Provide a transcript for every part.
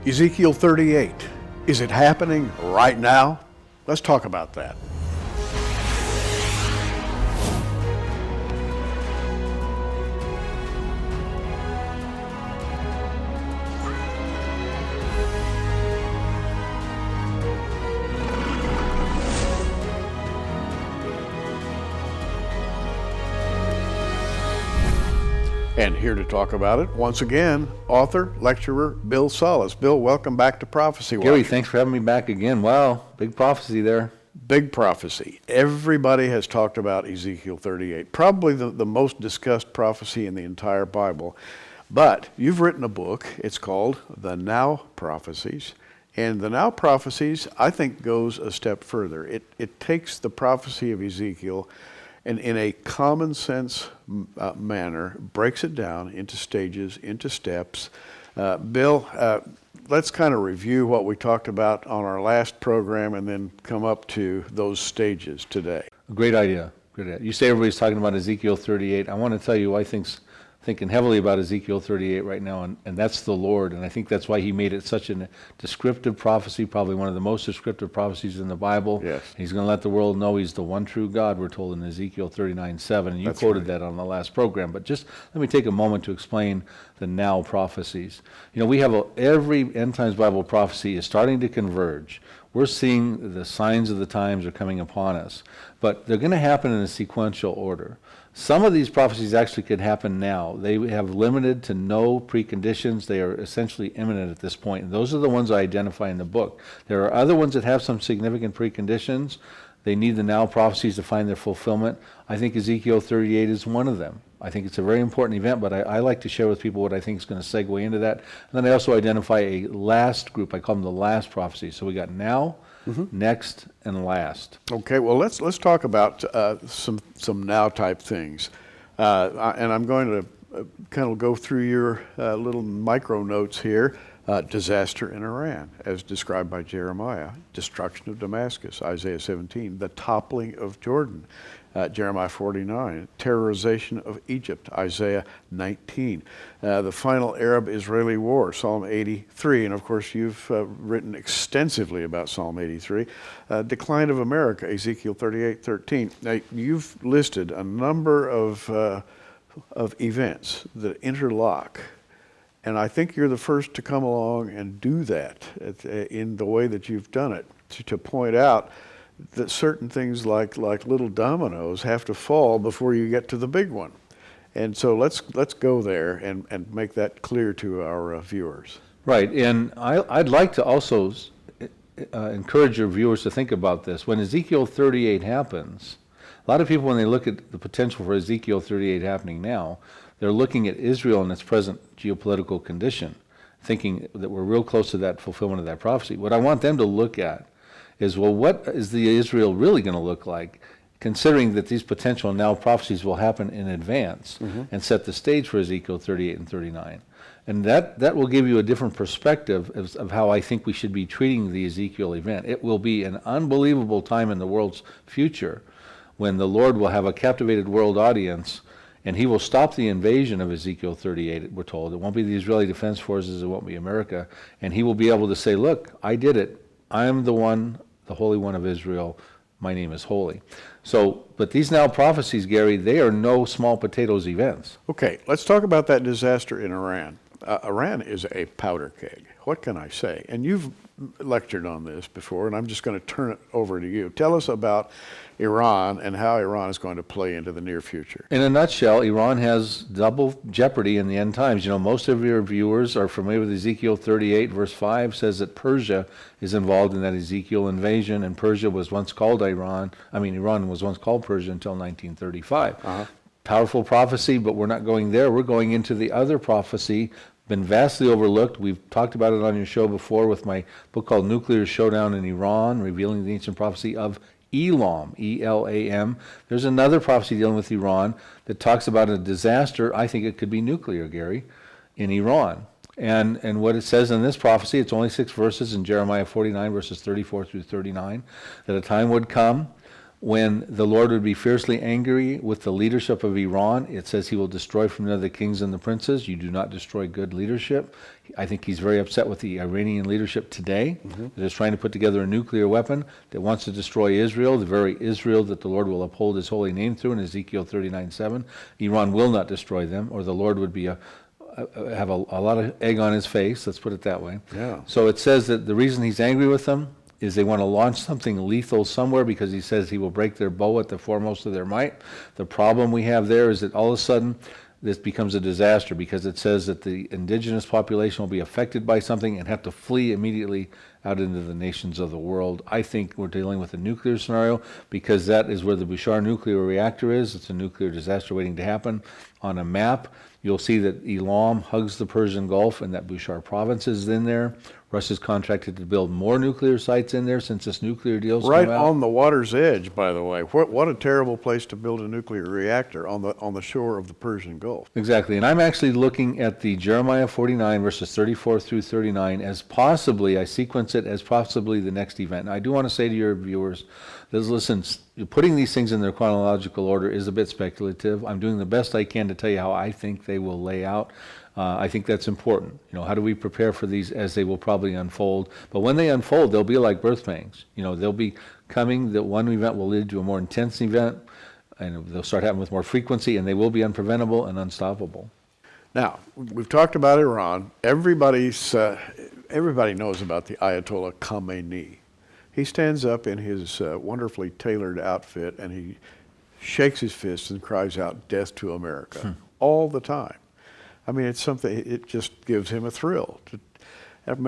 Ezekiel 38. Is it happening right now? Let's talk about that. And here to talk about it, once again, author, lecturer, Bill Salus. Bill, welcome back to Prophecy Watch. Gary, thanks for having me back again. Wow, big prophecy there. Big prophecy. Everybody has talked about Ezekiel 38, probably the most discussed prophecy in the entire Bible. But you've written a book. It's called The Now Prophecies. And the Now Prophecies, I think, goes a step further. It takes the prophecy of Ezekiel and in a common sense manner, breaks it down into stages, into steps. Bill, let's kind of review what we talked about on our last program and then come up to those stages today. Great idea. Great idea. You say everybody's talking about Ezekiel 38. I want to tell you, I thinking heavily about Ezekiel 38 right now, and that's the Lord, and I think that's why he made it such a descriptive prophecy, probably one of the most descriptive prophecies in the Bible. Yes. He's going to let the world know he's the one true God, we're told in Ezekiel 39:7, and you That's quoted right. that on the last program. But just let me take a moment to explain the Now prophecies. You know, we have every End Times Bible prophecy is starting to converge. We're seeing the signs of the times are coming upon us, but they're going to happen in a sequential order. Some of these prophecies actually could happen now. They have limited to no preconditions. They are essentially imminent at this point. And those are the ones I identify in the book. There are other ones that have some significant preconditions. They need the Now prophecies to find their fulfillment. I think Ezekiel 38 is one of them. I think it's a very important event, but I like to share with people what I think is going to segue into that. And then I also identify a last group. I call them the last prophecies. So we got Now, Next, and Last. Okay, well, let's talk about some now type things. And I'm going to kind of go through your little micro notes here. Disaster in Iran, as described by Jeremiah. Destruction of Damascus, Isaiah 17. The toppling of Jordan, Jeremiah 49. Terrorization of Egypt, Isaiah 19. The final Arab-Israeli war, Psalm 83. And of course, you've written extensively about Psalm 83. Decline of America, Ezekiel 38:13. Now, you've listed a number of events that interlock. And I think you're the first to come along and do that in the way that you've done it, to point out that certain things like little dominoes have to fall before you get to the big one. And so let's go there and make that clear to our viewers. Right, and I'd like to also encourage your viewers to think about this. When Ezekiel 38 happens, a lot of people, when they look at the potential for Ezekiel 38 happening now, they're looking at Israel in its present geopolitical condition, thinking that we're real close to that fulfillment of that prophecy. What I want them to look at is, well, what is the Israel really going to look like, considering that these potential Now prophecies will happen in advance and set the stage for Ezekiel 38 and 39. And that will give you a different perspective of how I think we should be treating the Ezekiel event. It will be an unbelievable time in the world's future when the Lord will have a captivated world audience, and he will stop the invasion of Ezekiel 38, we're told. It won't be the Israeli Defense Forces, it won't be America. And he will be able to say, look, I did it. I am the one, the Holy One of Israel. My name is holy. So, but these Now prophecies, Gary, they are no small potatoes events. Okay, let's talk about that disaster in Iran. Iran is a powder keg. What can I say? And you've lectured on this before, and I'm just going to turn it over to you. Tell us about Iran and how Iran is going to play into the near future. In a nutshell, Iran has double jeopardy in the end times. You know, most of your viewers are familiar with Ezekiel 38, verse 5 says that Persia is involved in that Ezekiel invasion, and Persia was once called Iran was once called Persia until 1935. Powerful prophecy, but we're not going there. We're going into the other prophecy, been vastly overlooked. We've talked about it on your show before with my book called Nuclear Showdown in Iran, revealing the ancient prophecy of Elam, E-L-A-M. There's another prophecy dealing with Iran that talks about a disaster. I think it could be nuclear, Gary, in Iran. And what it says in this prophecy, it's only 6 verses in Jeremiah 49, verses 34 through 39, that a time would come when the Lord would be fiercely angry with the leadership of Iran. It says he will destroy from there the kings and the princes. You do not destroy good leadership. I think he's very upset with the Iranian leadership today that is trying to put together a nuclear weapon that wants to destroy Israel, the very Israel that the Lord will uphold his holy name through in Ezekiel 39:7. Iran will not destroy them, or the Lord would be have a lot of egg on his face, let's put it that way. Yeah. So it says that the reason he's angry with them is they want to launch something lethal somewhere because he says he will break their bow at the foremost of their might. The problem we have there is that all of a sudden this becomes a disaster because it says that the indigenous population will be affected by something and have to flee immediately out into the nations of the world. I think we're dealing with a nuclear scenario because that is where the Bushehr nuclear reactor is. It's a nuclear disaster waiting to happen. On a map, you'll see that Elam hugs the Persian Gulf and that Bushehr province is in there. Russia's contracted to build more nuclear sites in there since this nuclear deal's Right come out. on the water's edge, by the way. What a terrible place to build a nuclear reactor on the shore of the Persian Gulf. Exactly, and I'm actually looking at the Jeremiah 49 verses 34 through 39 as possibly, I sequence it as possibly the next event. Now, I do want to say to your viewers, listen, putting these things in their chronological order is a bit speculative. I'm doing the best I can to tell you how I think they will lay out. I think that's important. How do we prepare for these as they will probably unfold? But when they unfold, they'll be like birth pangs. They'll be coming. That one event will lead to a more intense event, and they'll start happening with more frequency, and they will be unpreventable and unstoppable. Now, we've talked about Iran. Everybody knows about the Ayatollah Khamenei. He stands up in his wonderfully tailored outfit, and he shakes his fist and cries out, "Death to America," all the time. I mean, it's something, it just gives him a thrill.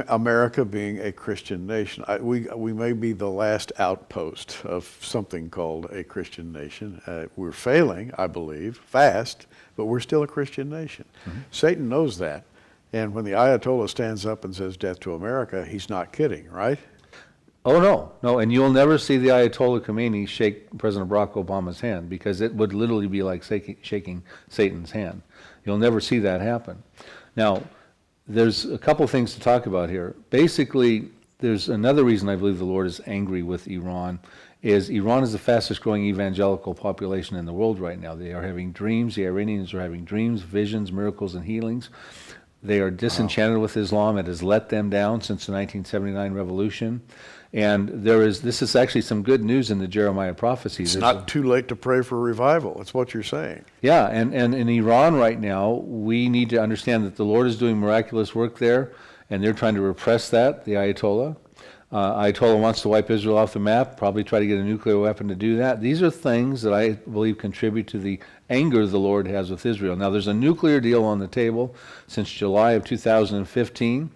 America being a Christian nation. We may be the last outpost of something called a Christian nation. We're failing, I believe, fast, but we're still a Christian nation. Satan knows that. And when the Ayatollah stands up and says death to America, he's not kidding, right? Oh, no, and you'll never see the Ayatollah Khomeini shake President Barack Obama's hand because it would literally be like shaking Satan's hand. You'll never see that happen. Now, there's a couple things to talk about here. Basically, there's another reason I believe the Lord is angry with Iran is the fastest growing evangelical population in the world right now. They are having dreams. The Iranians are having dreams, visions, miracles, and healings. They are disenchanted with Islam. It has let them down since the 1979 revolution. And this is actually some good news in the Jeremiah prophecy. It's not too late to pray for revival. That's what you're saying. Yeah, and in Iran right now, we need to understand that the Lord is doing miraculous work there, and they're trying to repress that, the Ayatollah. Ayatollah wants to wipe Israel off the map, probably try to get a nuclear weapon to do that. These are things that I believe contribute to the anger the Lord has with Israel. Now, there's a nuclear deal on the table since July of 2015.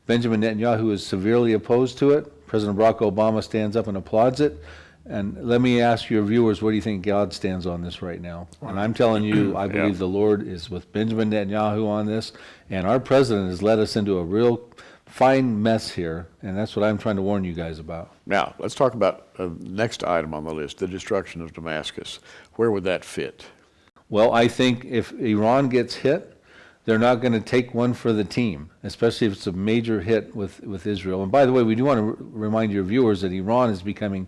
Benjamin Netanyahu is severely opposed to it. President Barack Obama stands up and applauds it. And let me ask your viewers, where do you think God stands on this right now? And I'm telling you, I believe the Lord is with Benjamin Netanyahu on this. And our president has led us into a real fine mess here. And that's what I'm trying to warn you guys about. Now, let's talk about the next item on the list, the destruction of Damascus. Where would that fit? Well, I think if Iran gets hit, they're not going to take one for the team, especially if it's a major hit with Israel. And by the way, we do want to remind your viewers that Iran is becoming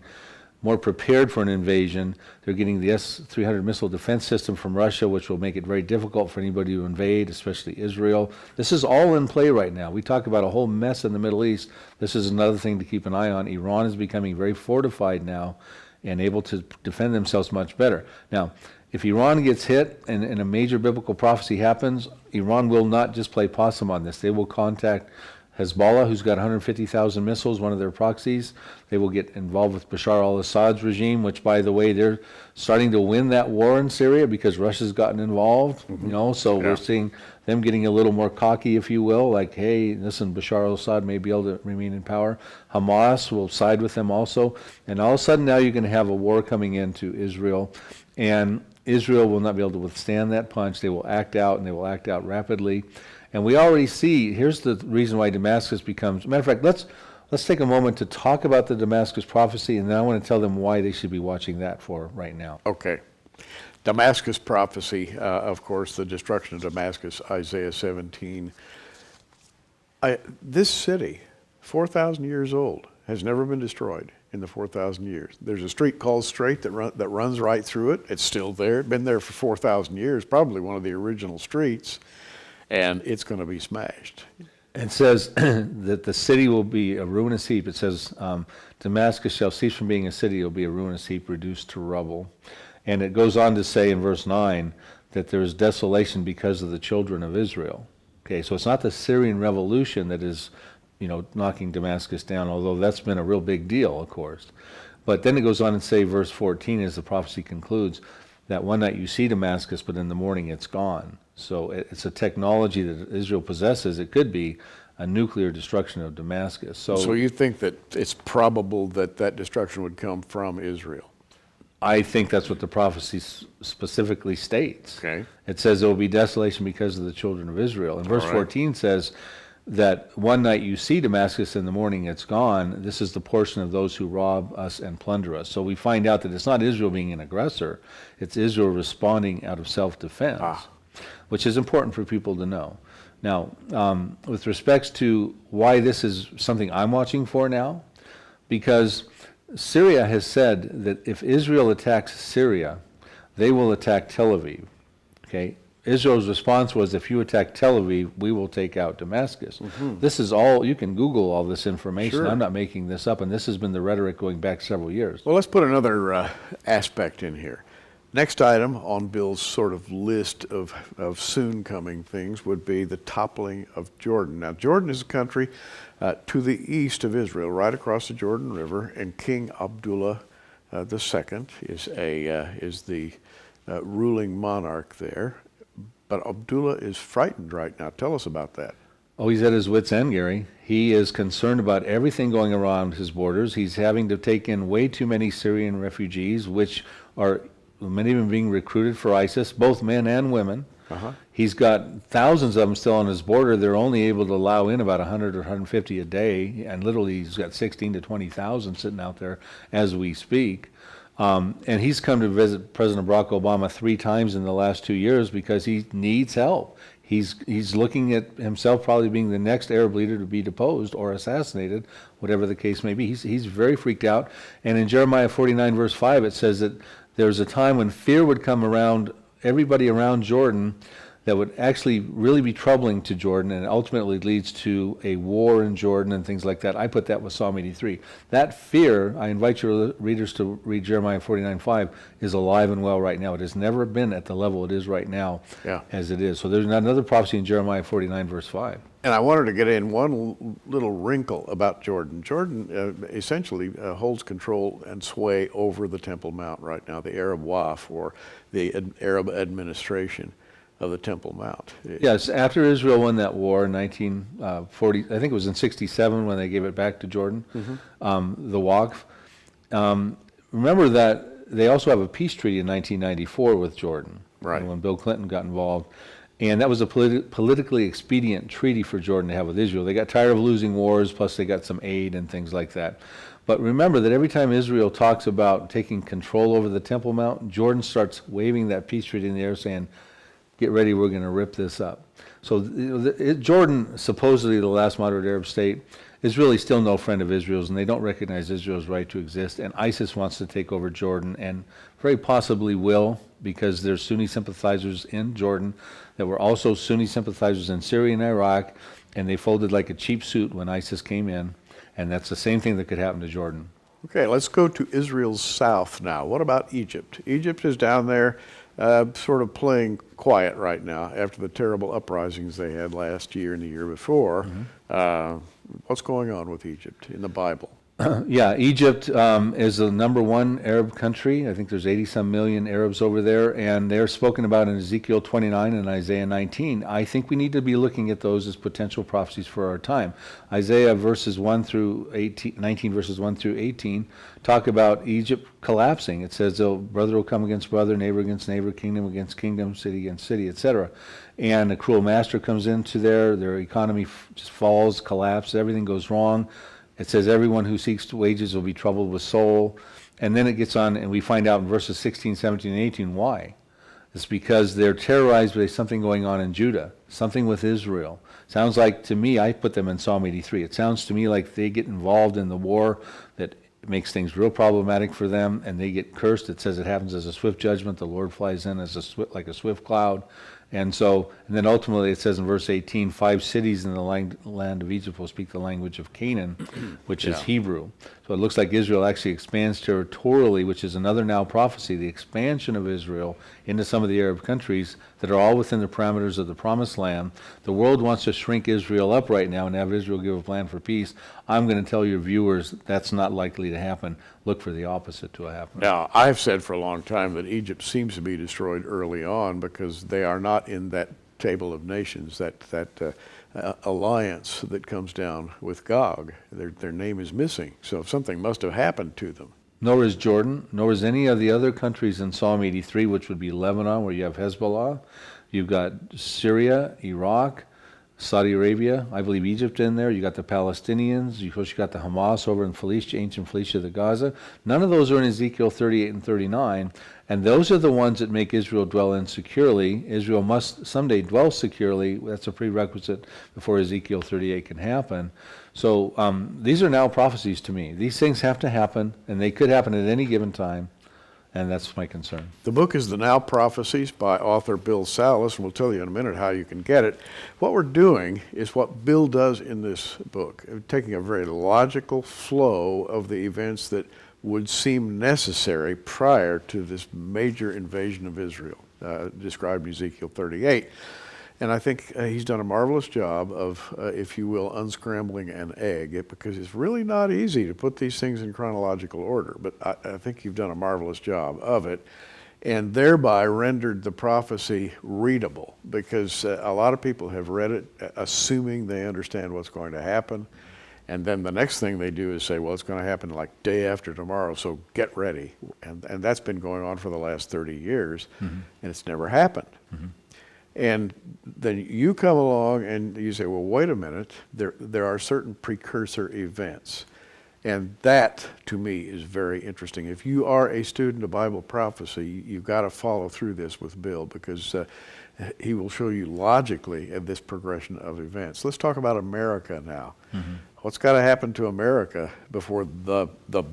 more prepared for an invasion. They're getting the S-300 missile defense system from Russia, which will make it very difficult for anybody to invade, especially Israel. This is all in play right now. We talk about a whole mess in the Middle East. This is another thing to keep an eye on. Iran is becoming very fortified now and able to defend themselves much better. Now, if Iran gets hit and a major biblical prophecy happens, Iran will not just play possum on this. They will contact Hezbollah, who's got 150,000 missiles, one of their proxies. They will get involved with Bashar al-Assad's regime, which, by the way, they're starting to win that war in Syria because Russia's gotten involved. So we're seeing them getting a little more cocky, if you will, like, hey, listen, Bashar al-Assad may be able to remain in power. Hamas will side with them also. And all of a sudden now you're going to have a war coming into Israel. And Israel will not be able to withstand that punch. They will act out, and they will act out rapidly. And we already see, here's the reason why Damascus becomes, matter of fact, let's take a moment to talk about the Damascus prophecy, and then I want to tell them why they should be watching that for right now. Okay. Damascus prophecy, of course, the destruction of Damascus, Isaiah 17. This city, 4,000 years old, has never been destroyed. in the 4,000 years. There's a street called Straight that runs right through it. It's still there. Been there for 4,000 years, probably one of the original streets, and it's going to be smashed. It says that the city will be a ruinous heap. It says, Damascus shall cease from being a city, it will be a ruinous heap reduced to rubble. And it goes on to say in verse 9 that there is desolation because of the children of Israel. Okay, so it's not the Syrian revolution that is, knocking Damascus down, although that's been a real big deal, of course. But then it goes on and say, verse 14, as the prophecy concludes, that one night you see Damascus, but in the morning it's gone. So it's a technology that Israel possesses. It could be a nuclear destruction of Damascus. So you think that it's probable that that destruction would come from Israel? I think that's what the prophecy specifically states. Okay. It says there will be desolation because of the children of Israel. And verse All right. 14 says that one night you see Damascus, in the morning it's gone. This is the portion of those who rob us and plunder us. So we find out that it's not Israel being an aggressor. It's Israel responding out of self-defense, which is important for people to know. Now, with respects to why this is something I'm watching for now, because Syria has said that if Israel attacks Syria, they will attack Tel Aviv. Okay? Israel's response was, if you attack Tel Aviv, we will take out Damascus. Mm-hmm. This is all, you can Google all this information. Sure. I'm not making this up, and this has been the rhetoric going back several years. Well, let's put another aspect in here. Next item on Bill's sort of list of soon coming things would be the toppling of Jordan. Now, Jordan is a country to the east of Israel, right across the Jordan River, and King Abdullah II is the ruling monarch there. But Abdullah is frightened right now. Tell us about that. Oh, he's at his wit's end, Gary. He is concerned about everything going around his borders. He's having to take in way too many Syrian refugees, which are many of them being recruited for ISIS, both men and women. Uh-huh. He's got thousands of them still on his border. They're only able to allow in about 100 or 150 a day, and literally he's got 16 to 20,000 sitting out there as we speak. And he's come to visit President Barack Obama 3 times in the last 2 years because he needs help. He's looking at himself probably being the next Arab leader to be deposed or assassinated, whatever the case may be. He's very freaked out. And in Jeremiah 49 verse 5, it says that there's a time when fear would come around everybody around Jordan that would actually really be troubling to Jordan, and ultimately leads to a war in Jordan and things like that. I put that with Psalm 83. That fear, I invite your readers to read Jeremiah 49:5, is alive and well right now. It has never been at the level it is right now as it is. So there's another prophecy in Jeremiah 49 verse 5. And I wanted to get in one little wrinkle about Jordan. Jordan essentially holds control and sway over the Temple Mount right now, the Arab Waqf, or the Arab administration of the Temple Mount. Yes, after Israel won that war in 1940, I think it was in 67 when they gave it back to Jordan, the Waqf. Remember that they also have a peace treaty in 1994 with Jordan, right, when Bill Clinton got involved. And that was a politically expedient treaty for Jordan to have with Israel. They got tired of losing wars, plus they got some aid and things like that. But remember that every time Israel talks about taking control over the Temple Mount, Jordan starts waving that peace treaty in the air saying, get ready, we're going to rip this up. So Jordan, supposedly the last moderate Arab state, is really still no friend of Israel's, and they don't recognize Israel's right to exist. And ISIS wants to take over Jordan, and very possibly will, because there's Sunni sympathizers in Jordan that were also Sunni sympathizers in Syria and Iraq, and they folded like a cheap suit when ISIS came in. And that's the same thing that could happen to Jordan. Okay, let's go to Israel's south now. What about Egypt? Egypt is down there sort of playing quiet right now after the terrible uprisings they had last year and the year before. What's going on with Egypt in the Bible? Yeah, Egypt is the #1 Arab country. I think there's 80-some million Arabs over there, and they're spoken about in Ezekiel 29 and Isaiah 19. I think we need to be looking at those as potential prophecies for our time. Isaiah verses 1 through 18, 19 verses 1 through 18 talk about Egypt collapsing. It says, brother will come against brother, neighbor against neighbor, kingdom against kingdom, city against city, etc. And a cruel master comes into their economy just falls, collapses, everything goes wrong. It says everyone who seeks wages will be troubled with soul. And then it gets on, and we find out in verses 16, 17, and 18 why. It's because they're terrorized by something going on in Judah, something with Israel. Sounds like, to me, I put them in Psalm 83. It sounds to me like they get involved in the war that it makes things real problematic for them, and they get cursed. It says it happens as a swift judgment. The Lord flies in as like a swift cloud. And then ultimately it says in verse 18, 5 cities in the land of Egypt will speak the language of Canaan, which is Yeah. Hebrew. So it looks like Israel actually expands territorially, which is another now prophecy, the expansion of Israel into some of the Arab countries that are all within the parameters of the promised land. The world wants to shrink Israel up right now and have Israel give a plan for peace. I'm going to tell your viewers that's not likely to happen. Look for the opposite to happen. Now, I've said for a long time that Egypt seems to be destroyed early on because they are not in that table of nations, that alliance that comes down with Gog. Their name is missing, so something must have happened to them. Nor is Jordan, nor is any of the other countries in Psalm 83, which would be Lebanon, where you have Hezbollah. You've got Syria, Iraq, Saudi Arabia, I believe Egypt in there. You got the Palestinians. Of course, you got the Hamas over in Philistia, ancient Philistia, the Gaza. None of those are in Ezekiel 38 and 39, and those are the ones that make Israel dwell in securely. Israel must someday dwell securely. That's a prerequisite before Ezekiel 38 can happen. So these are now prophecies to me. These things have to happen, and they could happen at any given time, and that's my concern. The book is The Now Prophecies by author Bill Salus, and we'll tell you in a minute how you can get it. What we're doing is what Bill does in this book, taking a very logical flow of the events that would seem necessary prior to this major invasion of Israel, described in Ezekiel 38. And I think he's done a marvelous job of, if you will, unscrambling an egg, because it's really not easy to put these things in chronological order. But I think you've done a marvelous job of it, and thereby rendered the prophecy readable, because a lot of people have read it assuming they understand what's going to happen. And then the next thing they do is say, well, it's going to happen like day after tomorrow, so get ready. And that's been going on for the last 30 years, and it's never happened. And then you come along and you say, well, wait a minute, there are certain precursor events. And that, to me, is very interesting. If you are a student of Bible prophecy, you've got to follow through this with Bill, because he will show you logically this progression of events. Let's talk about America now. What's got to happen to America before the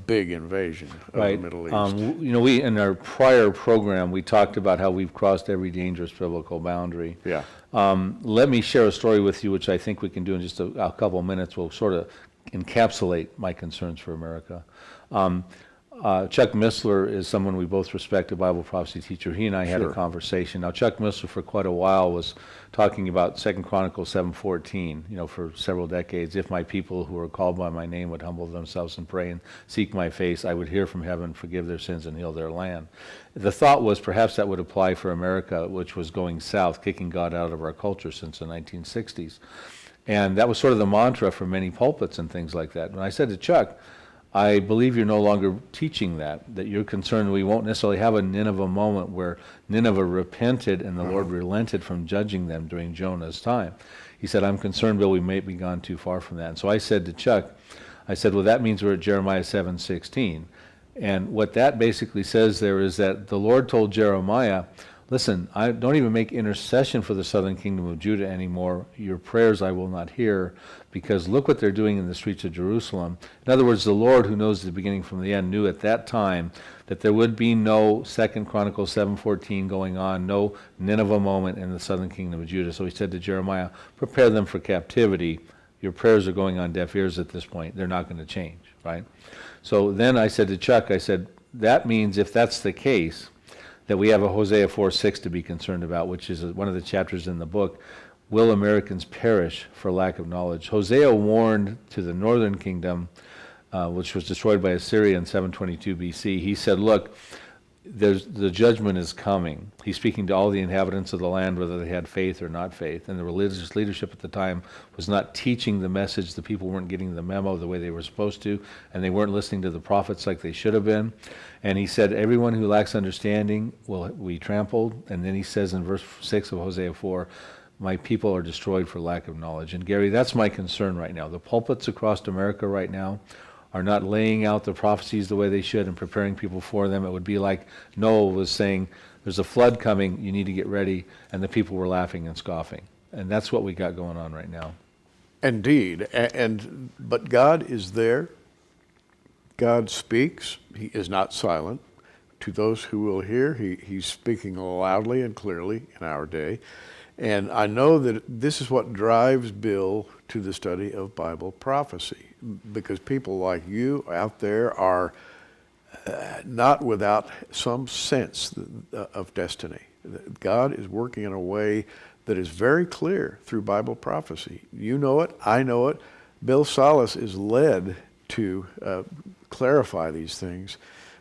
big invasion of the Middle East? We in our prior program, we talked about how we've crossed every dangerous biblical boundary. Yeah. Let me share a story with you, which I think we can do in just a couple of minutes. Will sort of encapsulate my concerns for America. Chuck Missler is someone we both respect, a Bible prophecy teacher. He and I had a conversation. Now, Chuck Missler for quite a while was talking about 2 Chronicles 7:14, for several decades. If my people who are called by my name would humble themselves and pray and seek my face, I would hear from heaven, forgive their sins, and heal their land. The thought was perhaps that would apply for America, which was going south, kicking God out of our culture since the 1960s. And that was sort of the mantra for many pulpits and things like that. And I said to Chuck, I believe you're no longer teaching that you're concerned we won't necessarily have a Nineveh moment where Nineveh repented and the Lord relented from judging them during Jonah's time. He said, I'm concerned, Bill, we may be gone too far from that. And so I said to Chuck, well, that means we're at Jeremiah 7:16. And what that basically says there is that the Lord told Jeremiah, listen, I don't even make intercession for the southern kingdom of Judah anymore. Your prayers I will not hear, because look what they're doing in the streets of Jerusalem. In other words, the Lord, who knows the beginning from the end, knew at that time that there would be no 2 Chronicles 7:14 going on, no Nineveh moment in the southern kingdom of Judah. So he said to Jeremiah, prepare them for captivity. Your prayers are going on deaf ears at this point. They're not going to change, right? So then I said to Chuck, that means if that's the case, that we have a Hosea 4:6 to be concerned about, which is one of the chapters in the book. Will Americans perish for lack of knowledge? Hosea warned to the northern kingdom, which was destroyed by Assyria in 722 BC. He said, look, the judgment is coming. He's speaking to all the inhabitants of the land, whether they had faith or not faith. And the religious leadership at the time was not teaching the message. The people weren't getting the memo the way they were supposed to, and they weren't listening to the prophets like they should have been. And he said, everyone who lacks understanding will be trampled. And then he says in verse 6 of Hosea 4, my people are destroyed for lack of knowledge. And Gary, that's my concern right now. The pulpits across America right now are not laying out the prophecies the way they should and preparing people for them. It would be like Noah was saying, there's a flood coming, you need to get ready, and the people were laughing and scoffing. And that's what we got going on right now. Indeed, but God is there God speaks, he is not silent. To those who will hear, he's speaking loudly and clearly in our day. And I know that this is what drives Bill to the study of Bible prophecy, because people like you out there are not without some sense of destiny. God is working in a way that is very clear through Bible prophecy. You know it, I know it. Bill Salas is led to clarify these things,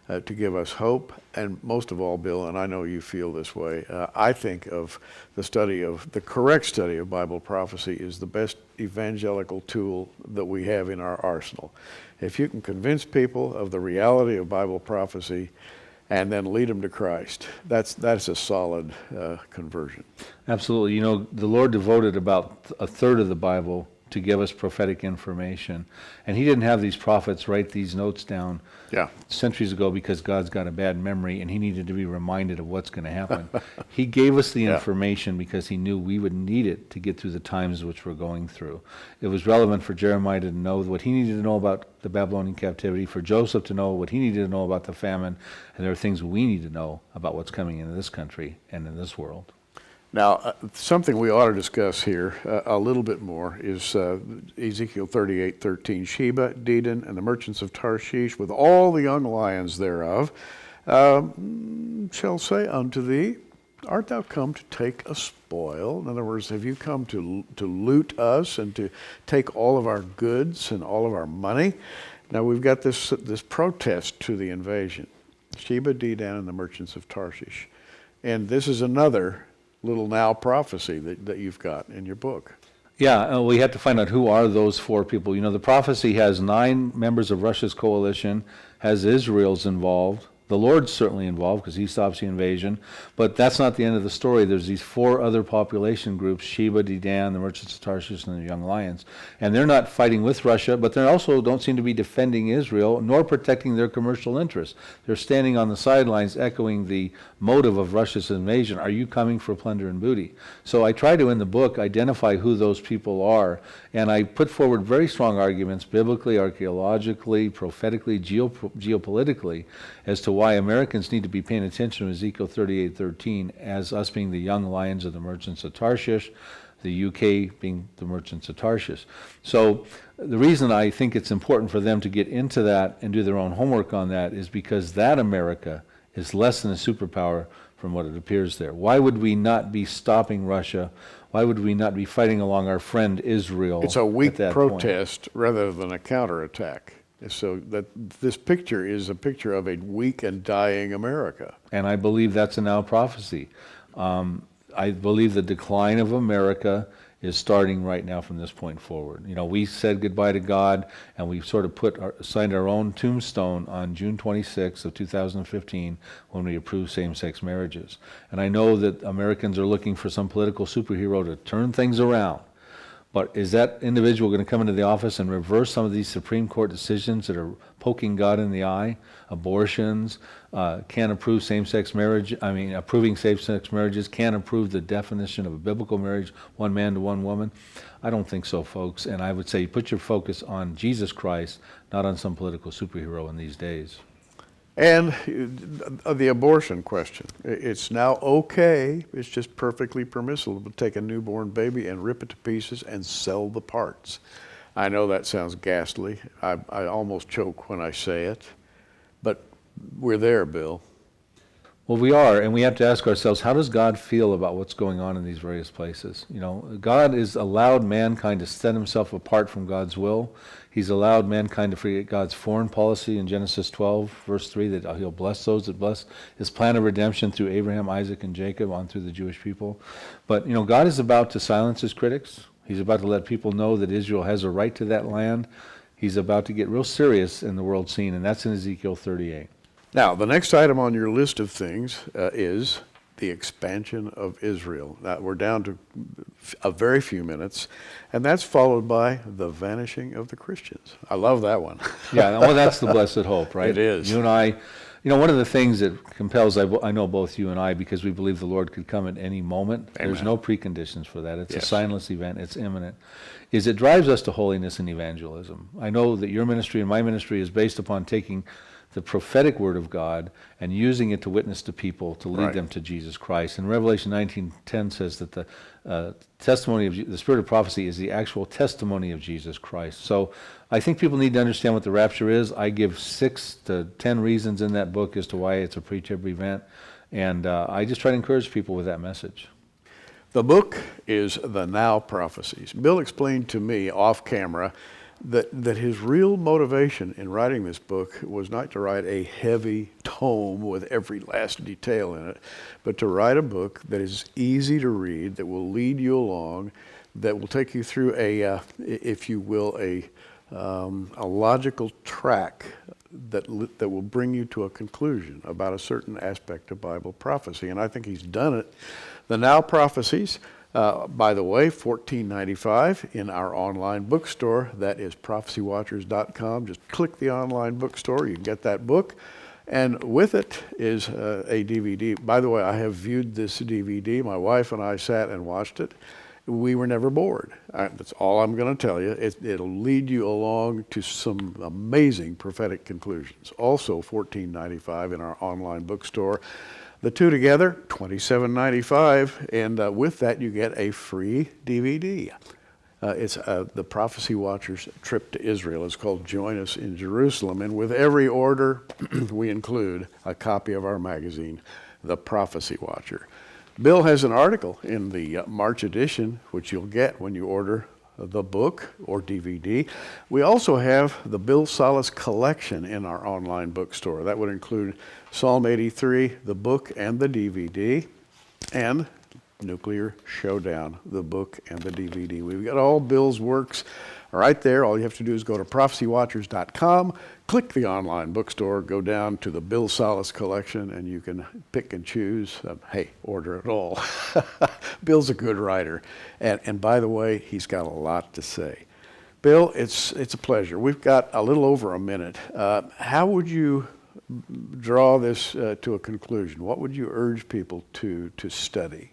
to give us hope. And most of all, Bill, and I know you feel this way, I think of the correct study of Bible prophecy is the best evangelical tool that we have in our arsenal. If you can convince people of the reality of Bible prophecy and then lead them to Christ, that's a solid conversion. Absolutely. You know, the Lord devoted about a third of the Bible to give us prophetic information. And he didn't have these prophets write these notes down centuries ago because God's got a bad memory and he needed to be reminded of what's going to happen. He gave us the information because he knew we would need it to get through the times which we're going through. It was relevant for Jeremiah to know what he needed to know about the Babylonian captivity, for Joseph to know what he needed to know about the famine, and there are things we need to know about what's coming into this country and in this world. Now, something we ought to discuss here a little bit more is Ezekiel 38:13. Sheba, Dedan, and the merchants of Tarshish, with all the young lions thereof, shall say unto thee, art thou come to take a spoil? In other words, have you come to loot us and to take all of our goods and all of our money? Now, we've got this protest to the invasion. Sheba, Dedan, and the merchants of Tarshish. And this is another little now prophecy that you've got in your book. Yeah, we had to find out who are those four people. You know, the prophecy has 9 members of Russia's coalition, has Israel's involved. The Lord's certainly involved because he stops the invasion. But that's not the end of the story. There's these 4 other population groups, Sheba, Dedan, the merchants of Tarshish, and the young lions. And they're not fighting with Russia, but they also don't seem to be defending Israel nor protecting their commercial interests. They're standing on the sidelines echoing the motive of Russia's invasion. Are you coming for plunder and booty? So I try to, in the book, identify who those people are. And I put forward very strong arguments, biblically, archaeologically, prophetically, geopolitically, as to why Americans need to be paying attention to Ezekiel 38:13 as us being the young lions of the merchants of Tarshish, the UK being the merchants of Tarshish. So the reason I think it's important for them to get into that and do their own homework on that is because that America is less than a superpower from what it appears there. Why would we not be stopping Russia? Why would we not be fighting along our friend Israel? It's a weak protest point? Rather than a counterattack. So that this picture is a picture of a weak and dying America. And I believe that's a now prophecy. I believe the decline of America is starting right now from this point forward. You know, we said goodbye to God, and we sort of signed our own tombstone on June 26th of 2015 when we approved same-sex marriages. And I know that Americans are looking for some political superhero to turn things around. But is that individual going to come into the office and reverse some of these Supreme Court decisions that are poking God in the eye? Abortions, can't approve same-sex marriage, approving same-sex marriages, can't approve the definition of a biblical marriage, one man to one woman? I don't think so, folks. And I would say put your focus on Jesus Christ, not on some political superhero in these days. And the abortion question. It's now okay, it's just perfectly permissible to take a newborn baby and rip it to pieces and sell the parts. I know that sounds ghastly. I almost choke when I say it. But we're there, Bill. Well, we are, and we have to ask ourselves, how does God feel about what's going on in these various places? You know, God has allowed mankind to set himself apart from God's will. He's allowed mankind to forget God's foreign policy in Genesis 12, verse 3, that he'll bless those that bless his plan of redemption through Abraham, Isaac, and Jacob on through the Jewish people. But, you know, God is about to silence his critics. He's about to let people know that Israel has a right to that land. He's about to get real serious in the world scene, and that's in Ezekiel 38. Now, the next item on your list of things is the expansion of Israel. Now, we're down to a very few minutes, and that's followed by the vanishing of the Christians. I love that one. Yeah, well, that's the blessed hope, right? It is. You and I, You know, one of the things that compels, I know both you and I, because we believe the Lord could come at any moment, there's Amen. no preconditions for that. It's a Yes. signless event, it's imminent, is it drives us to holiness and evangelism. I know that your ministry and my ministry is based upon taking the prophetic word of God and using it to witness to people to lead Right. them to Jesus Christ. And Revelation 19:10 says that the testimony of the spirit of prophecy is the actual testimony of Jesus Christ. So I think people need to understand what the rapture is. I give 6 to 10 reasons in that book as to why it's a pre-trib event, and I just try to encourage people with that message. The book is The Now Prophecies. Bill explained to me off camera that his real motivation in writing this book was not to write a heavy tome with every last detail in it, but to write a book that is easy to read, that will lead you along, that will take you through if you will, a logical track that will bring you to a conclusion about a certain aspect of Bible prophecy. And I think he's done it. The Now Prophecies, by the way, $14.95 in our online bookstore. That is prophecywatchers.com. Just click the online bookstore. You can get that book. And with it is a DVD. By the way, I have viewed this DVD. My wife and I sat and watched it. We were never bored. That's all I'm going to tell you. It'll lead you along to some amazing prophetic conclusions. Also $14.95 in our online bookstore. The two together, $27.95, and with that you get a free DVD. It's the Prophecy Watchers trip to Israel. It's called Join Us in Jerusalem, and with every order we include a copy of our magazine, The Prophecy Watcher. Bill has an article in the March edition, which you'll get when you order the book or DVD. We also have the Bill Salas collection in our online bookstore. That would include Psalm 83, the book and the DVD, and Nuclear Showdown, the book and the DVD. We've got all Bill's works right there. All you have to do is go to prophecywatchers.com, click the online bookstore, go down to the Bill Salas collection, and you can pick and choose. Hey, order it all. Bill's a good writer. And by the way, he's got a lot to say. Bill, it's a pleasure. We've got a little over a minute. How would you draw this to a conclusion? What would you urge people to study?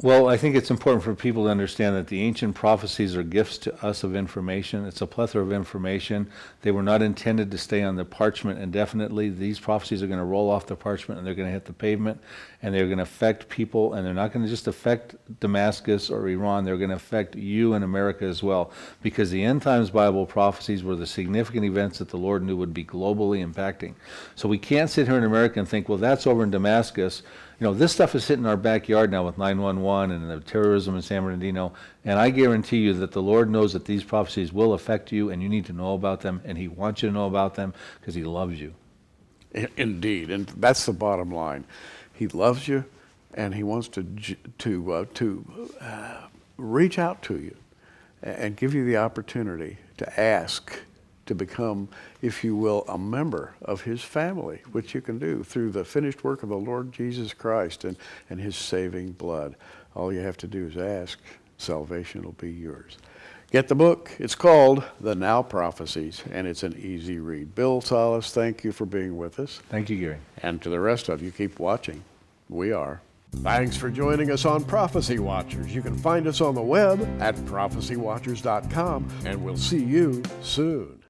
Well, I think it's important for people to understand that the ancient prophecies are gifts to us of information. It's a plethora of information. They were not intended to stay on the parchment indefinitely. These prophecies are going to roll off the parchment and they're going to hit the pavement, and they're going to affect people, and they're not going to just affect Damascus or Iran. They're going to affect you and America as well, because the end times Bible prophecies were the significant events that the Lord knew would be globally impacting. So we can't sit here in America and think, well, that's over in Damascus. You know, this stuff is hitting our backyard now with 911 and the terrorism in San Bernardino, and I guarantee you that the Lord knows that these prophecies will affect you, and you need to know about them, and He wants you to know about them because He loves you. Indeed, and that's the bottom line. He loves you, and He wants to reach out to you and give you the opportunity to ask to become, if you will, a member of His family, which you can do through the finished work of the Lord Jesus Christ and His saving blood. All you have to do is ask. Salvation will be yours. Get the book. It's called The Now Prophecies, and it's an easy read. Bill Salas, thank you for being with us. Thank you, Gary. And to the rest of you, keep watching. We are. Thanks for joining us on Prophecy Watchers. You can find us on the web at prophecywatchers.com, and we'll see you soon.